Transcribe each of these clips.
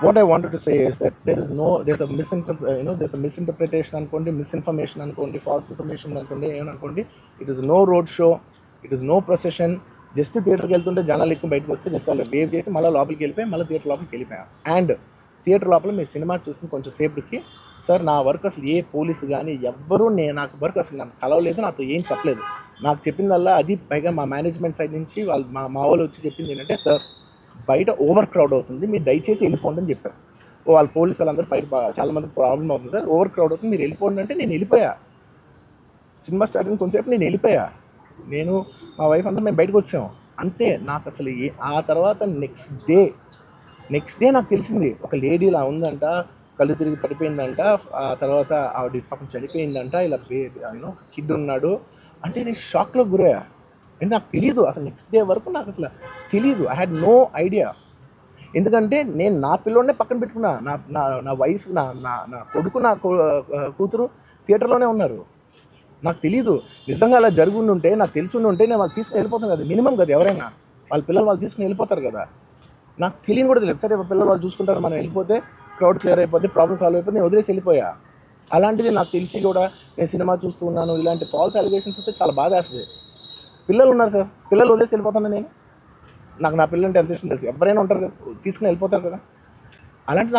what I wanted to say is that there's a there's a misinterpretation అనుకోండి, misinformation అనుకోండి, false information అనుకోండి, ఏమనుకోండి. It is no road show, it is no procession. Just థియేటర్కి వెళ్తుంటే జనాలు ఎక్కువ బయటకు వస్తే జస్ట్ అలా వేవ్ చేసి మళ్ళీ లోపలికి వెళ్ళిపోయి మళ్ళీ థియేటర్ లోపలికి వెళ్ళిపోయాం. అండ్ థియేటర్ లోపల మీ సినిమా చూసిన కొంచెం సేపటికి సార్ నా వర్క్ అసలు ఏ పోలీసు కానీ ఎవ్వరూ నాకు వర్క్ అసలు నాకు కలవలేదు, నాతో ఏం చెప్పలేదు. నాకు చెప్పిందల్లా అది పైగా మా మేనేజ్మెంట్ సైడ్ నుంచి వాళ్ళు మా వాళ్ళు వచ్చి చెప్పింది ఏంటంటే, సార్ బయట ఓవర్ క్రౌడ్ అవుతుంది, మీరు దయచేసి వెళ్ళిపోండి అని చెప్పారు. వాళ్ళ పోలీసు వాళ్ళందరూ బయట చాలా మంది ప్రాబ్లం అవుతుంది సార్, ఓవర్ క్రౌడ్ అవుతుంది, మీరు వెళ్ళిపోండి అంటే నేను వెళ్ళిపోయా. సినిమా స్టార్టింగ్ కొంచెంసేపు నేను వెళ్ళిపోయా. నేను మా వైఫ్ అంతా మేము బయటకు వచ్చాము అంతే. నాకు అసలు ఆ తర్వాత నెక్స్ట్ డే నాకు తెలిసింది ఒక లేడీ ఇలా ఉందంట, కళ్ళు తిరిగి పడిపోయిందంట, ఆ తర్వాత ఆవిడ పాపం చనిపోయిందంట, ఇలా కిడ్ ఉన్నాడు అంటే నేను షాక్లో గురయ్యా. అంటే నాకు తెలియదు అసలు, నెక్స్ట్ డే వరకు నాకు అసలు తెలియదు. I had no idea. ఎందుకంటే నేను నా పిల్లోనే పక్కన పెట్టుకున్నా, నా వైఫ్, నా కొడుకు, నా కూతురు థియేటర్లోనే ఉన్నారు. నాకు తెలియదు. నిజంగా అలా జరుగుండి ఉంటే, నాకు తెలుసుండి ఉంటే నేను వాళ్ళు తీసుకుని వెళ్ళిపోతాను కదా, మినిమం కదా. ఎవరైనా వాళ్ళ పిల్లలు వాళ్ళు తీసుకుని వెళ్ళిపోతారు కదా. నాకు తెలియని కూడా తెలియదు. సరే పిల్లలు వాళ్ళు చూసుకుంటారు, మనం వెళ్ళిపోతే క్రౌడ్ క్లియర్ అయిపోతే, ప్రాబ్లమ్ సాల్వ్ అయిపోతే నేను వదిలేసి వెళ్ళిపోయా. అలాంటిది నాకు తెలిసి కూడా నేను సినిమా చూస్తూ ఉన్నాను, ఇలాంటి ఫాల్స్ అలిగేషన్స్ వస్తే చాలా బాధ వేస్తుంది. పిల్లలు ఉన్నారు సార్, పిల్లలు వదిలేసి వెళ్ళిపోతాను నేను. నా పిల్లలు అంటే ఎంత ఇష్టం తెలుసు, ఎవరైనా ఉంటారు కదా, తీసుకుని వెళ్ళిపోతారు కదా. అలాంటి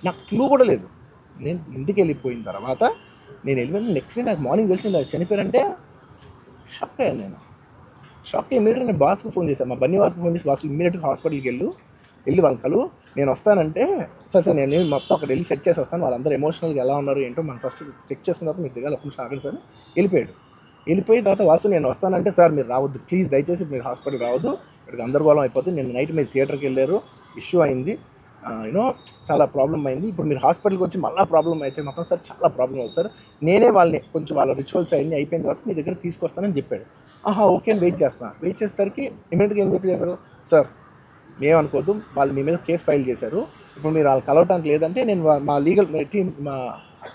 నాకు క్లూ కూడా లేదు. నేను ఇంటికి వెళ్ళిపోయిన తర్వాత నేను వెళ్ళిపోయిన నెక్స్ట్ డే నాకు మార్నింగ్ తెలిసింది అది చనిపోయారంటే షాక్ అయ్యాను నేను. షాక్ అయ్యి ఇమీడియట్గా నేను బాస్కు ఫోన్ చేశాను, మా బన్నీ బాస్కు ఫోన్ చేసి, బాస్కు ఇమీడియట్గా హాస్పిటల్కి వెళ్ళి వాళ్ళ కలువు, నేను వస్తానంటే సార్ నేను మొత్తం అక్కడ వెళ్ళి సెట్ చేసి వస్తాను, వాళ్ళందరూ ఎమోషనల్గా ఎలా ఉన్నారు ఏంటో మనం ఫస్ట్ చెక్ చేసుకున్న తర్వాత మీరు దిగాలి, కొంచెం ఆగండి సార్. వెళ్ళిపోయిన తర్వాత వాసు నేను వస్తానంటే, సార్ మీరు రావద్దు ప్లీజ్, దయచేసి మీరు హాస్పిటల్కి రావద్దు, ఇక్కడికి గందరగోళం అయిపోతుంది, నేను నైట్ మీరు థియేటర్కి వెళ్ళారు, ఇష్యూ అయింది, చాలా ప్రాబ్లం అయింది, ఇప్పుడు మీరు హాస్పిటల్కి వచ్చి మళ్ళీ ప్రాబ్లం అయితే మొత్తం సార్ చాలా ప్రాబ్లం అవుతుంది సార్, నేనే వాళ్ళని కొంచెం వాళ్ళ రిచువల్స్ అన్నీ అయిపోయిన తర్వాత మీ దగ్గర తీసుకొస్తానని చెప్పాడు. ఓకే అని వెయిట్ చేసేసరికి ఇమీడియట్గా ఏం చెప్పారు, సార్ ఏమనుకోవద్దు, వాళ్ళు మీ మీద కేసు ఫైల్ చేశారు, ఇప్పుడు మీరు వాళ్ళు కలవటానికి లేదంటే నేను మా లీగల్ టీం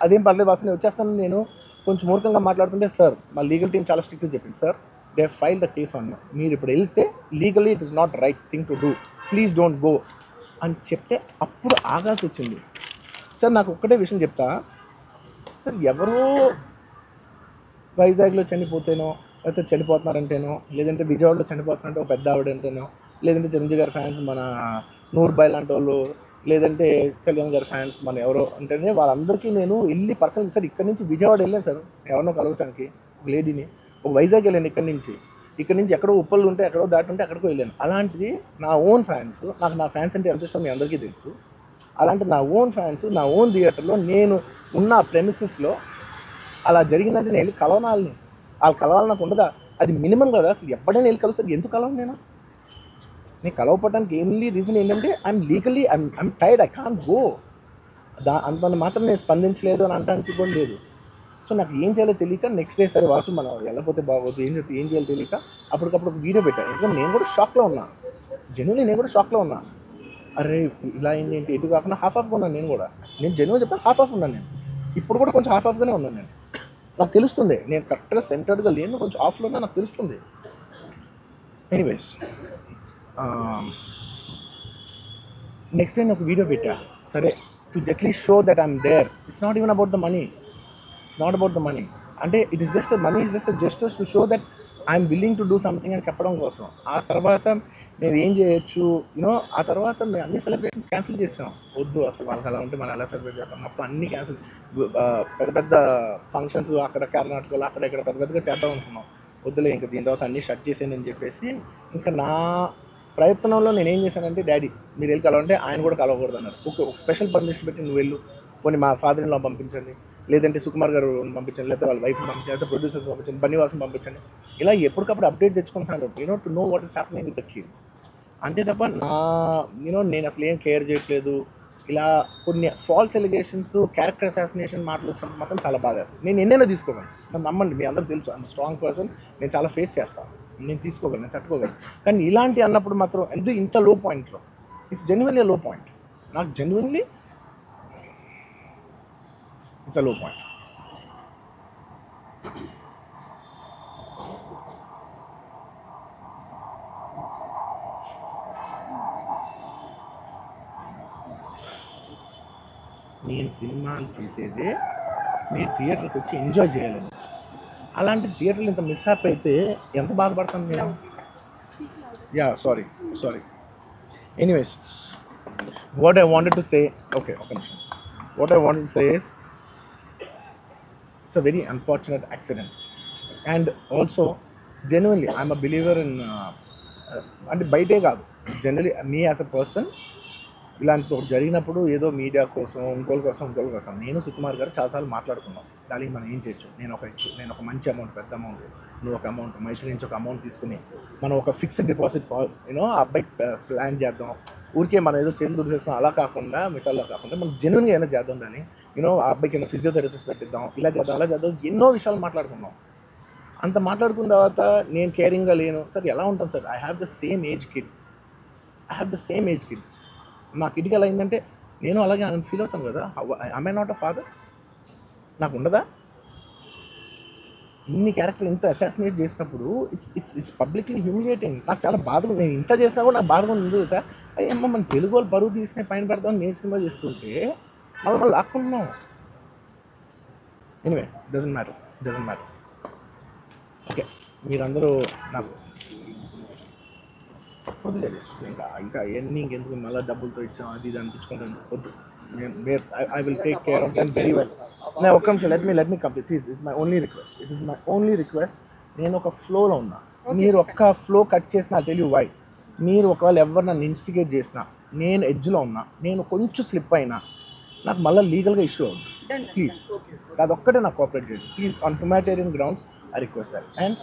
అదేం పర్లేదు వాసు నేను వచ్చేస్తాను, నేను కొంచెం మూర్ఖంగా మాట్లాడుతుంటే, సార్ మా లీగల్ టీం చాలా స్ట్రిక్ట్గా చెప్పింది, sir they file the case on you, మీరు ఇప్పుడు వెళ్తే legally it is not right thing to do, please don't go అని చెప్తే అప్పుడు ఆగాల్సి వచ్చింది. సార్ నాకు ఒక్కటే విషయం చెప్తా సార్, ఎవరో వైజాగ్లో చనిపోతేనో, లేకపోతే చనిపోతున్నారంటేనో, లేదంటే విజయవాడలో చనిపోతున్నారంటే ఒక పెద్ద ఆవిడంటేనో, లేదంటే చిరంజీవి గారి ఫ్యాన్స్ మన నూర్బాయ్ లాంటి వాళ్ళు, లేదంటే కళ్యాణ్ గారి ఫ్యాన్స్ మన ఎవరో అంటేనే వాళ్ళందరికీ నేను వెళ్ళి పర్సనల్ సార్ ఇక్కడి నుంచి విజయవాడ వెళ్ళాను సార్ ఎవరినో కలవటానికి, ఒక లేడీని, ఒక వైజాగ్ వెళ్ళాను, ఇక్కడ నుంచి ఎక్కడో ఉప్పలు ఉంటే ఎక్కడో దాటి ఉంటే అక్కడికో వెళ్ళాను. అలాంటిది నా ఓన్ ఫ్యాన్స్, నాకు నా ఫ్యాన్స్ అంటే ఎంత ఇష్టం మీ అందరికీ తెలుసు. అలాంటి నా ఓన్ ఫ్యాన్స్ నా ఓన్ థియేటర్లో నేను ఉన్న ప్రెమిసెస్లో అలా జరిగిందంటే నేను వెళ్ళి కలవనాలని, వాళ్ళు కలవాలి నాకు ఉండదా, అది మినిమం కదా. అసలు ఎప్పుడైనా వెళ్ళి కలుస్తారు, ఎందుకు కలవను నేను కలవపడడానికి ఏంటి రీజన్ ఏంటంటే I'm tired, I can't go. అంత మాత్రం నేను స్పందించలేదు అని అనడానికి కూడా లేదు. సో నాకు ఏం చేయాలో తెలియక నెక్స్ట్ డే సరే వాసు మనం వెళ్ళకపోతే బాగోదు, ఏం చేయాలో తెలియక అప్పటికప్పుడు ఒక వీడియో పెట్టాను. ఎందుకంటే నేను కూడా షాక్లో ఉన్నా, జెన్యున్లీ నేను కూడా షాక్లో ఉన్నా. అరే ఇలా అయింది ఏంటి, ఎటు కాకుండా హాఫ్ ఉన్నాను నేను జెన్యున్గా చెప్తాను, హాఫ్ ఉన్నాను నేను. ఇప్పుడు కూడా కొంచెం హాఫ్గానే ఉన్నాను నేను. నాకు తెలుస్తుంది నేను కరెక్ట్గా సెంటర్డ్గా లేను, కొంచెం ఆఫ్లో ఉన్నా నాకు తెలుస్తుంది. ఎనీవేస్ నెక్స్ట్ డే ఒక వీడియో పెట్టా, సరే to at least show that I'm there. It's not even about the money, అంటే it is just money is just just as to show that I'm willing to do something అని చెప్పడం కోసం. ఆ తర్వాత మేము ఏం చేయొచ్చు ఆ తర్వాత మేము అన్ని సెలబ్రేషన్స్ క్యాన్సిల్ చేసాం. వద్దు అసలు వాళ్ళకి అలా ఉంటే మనం ఎలా సెలబ్రేట్ చేస్తాం, మొత్తం అన్ని క్యాన్సిల్. పెద్ద ఫంక్షన్స్ అక్కడ కర్ణాటకలో అక్కడ ఇక్కడ పెద్దగా చేద్దాం అనుకున్నాం. వద్దులే ఇంకా దీని తర్వాత అన్నీ షట్ చేసానని చెప్పేసి, ఇంకా నా ప్రయత్నంలో నేను ఏం చేశానంటే, డాడీ మీరు వెళ్ళి కలవంటే ఆయన కూడా కలవకూడదు అన్నారు. ఒక స్పెషల్ పర్మిషన్ పెట్టి నువ్వు వెళ్ళు, కొన్ని మా ఫాదర్ ఇన్ లా పంపించండి, లేదంటే సుకుమార్ గారు పంపించండి, లేకపోతే వాళ్ళ వైఫ్ని పంపించండి, లేకపోతే ప్రొడ్యూసర్స్ పంపించండి, బన్నీవాసం పంపించండి, ఇలా ఎప్పటికప్పుడు అప్డేట్ తెచ్చుకుంటున్నాను to know what is happening with the kid. అంతే తప్ప నేను అసలు ఏం కేర్ చేయట్లేదు. ఇలా కొన్ని ఫాల్స్ ఎలిగేషన్స్, క్యారెక్టర్ అసాసినేషన్ మాటలు వచ్చినప్పుడు మాత్రం చాలా బాధ వేస్తుంది. నేను ఎన్నైనా తీసుకోగలను, నన్ను నమ్మండి, మీ అందరూ తెలుసు ఐఎమ్ స్ట్రాంగ్ పర్సన్, నేను చాలా ఫేస్ చేస్తాను, నేను తీసుకోగలను, నేను తట్టుకోగలను. కానీ ఇలాంటి అన్నప్పుడు మాత్రం ఇంత లో పాయింట్లో, ఇట్స్ జెన్యున్లీ లో పాయింట్, నాకు జెన్యున్లీ ఇట్స్ అ లో పాయింట్. నేను సినిమాలు చేసేదే మీరు థియేటర్కి వచ్చి ఎంజాయ్ చేయాలని. అలాంటి థియేటర్లు ఇంత మిస్హాప్ అయితే ఎంత బాధపడతాను నేను. Yeah sorry anyways what I wanted to say, okay ఒక నిమిషం, what I wanted to say is it's a very unfortunate accident. And also genuinely I'm a believer in అంటే బయటే కాదు, generally me as a person ఇలాంటిది ఒకటి జరిగినప్పుడు ఏదో media కోసం ఇంకోళ్ళ కోసం నేను సుకుమార్ గారు చాలాసార్లు మాట్లాడుకున్నాం, దానికి మనం ఏం చేయొచ్చు. నేను ఒక మంచి అమౌంట్, పెద్ద అమౌంట్, నువ్వు ఒక అమౌంట్, మైత్రి నుంచి ఒక అమౌంట్ తీసుకుని మనం ఒక ఫిక్స్డ్ డిపాజిట్ యూనో ఆ అబ్బాయి ప్లాన్ చేద్దాం. ఊరికే మనం ఏదో చేతులు దుడిసేస్తున్నాం అలా కాకుండా, మిగతాలో కాకుండా మనం జెన్యున్గా ఏమైనా చేద్దాం. కానీ యూనో ఆ అబ్బాయికి ఏమైనా ఫిజియోథెరపిస్ట్ పెట్టిద్దాం, ఇలా చేద్దాం అలా చేద్దాం, ఎన్నో విషయాలు మాట్లాడుకున్నాం. అంత మాట్లాడుకున్న తర్వాత నేను కేరింగ్గా లేను సార్, ఎలా ఉంటాను sir. I have the same age kid, నా కిడ్కి ఎలా అయిందంటే నేను అలాగే ఫీల్ అవుతాను కదా. ఐ నాట్ అ ఫాదర్, నాకు ఉండదా? ఇన్ని క్యారెక్టర్ ఇంత అసాసినేట్ చేసినప్పుడు ఇట్స్ పబ్లిక్లీ హ్యూమిలియేటింగ్. నాకు చాలా బాధగా, నేను ఇంత చేసినా కూడా నాకు బాధగా ఉంది సార్. అయ్యమ్మ మన తెలుగు వాళ్ళు బరువు తీసిన పైన పెడతామని నేను సినిమా చేస్తుంటే మళ్ళీ లాక్కుంటున్నాం. Anyway doesn't matter. ఓకే, మీరందరూ నాకు వద్దులేదు అసలు, ఇంకా ఎన్ని ఇంకెందుకు మళ్ళీ డబ్బులతో ఇచ్చాం అది ఇది అనిపించుకుంటాను, వద్దు. I will take care of them very well. Now, ఒక్క నిమిషం, let me complete. Please, it's my only request. నేను ఒక ఫ్లోలో ఉన్నా, మీరు ఒక్క ఫ్లో కట్ చేసిన I'll tell you why. మీరు ఒకవేళ ఎవరు నన్ను ఇన్స్టిగేట్ చేసినా, నేను ఎడ్జ్లో ఉన్నా, నేను కొంచెం స్లిప్ అయినా నాకు మళ్ళీ లీగల్గా ఇష్యూ అవుతుంది. ప్లీజ్ అదొక్కటే నాకు కోఆపరేట్ చేయండి please. On humanitarian grounds I request that. And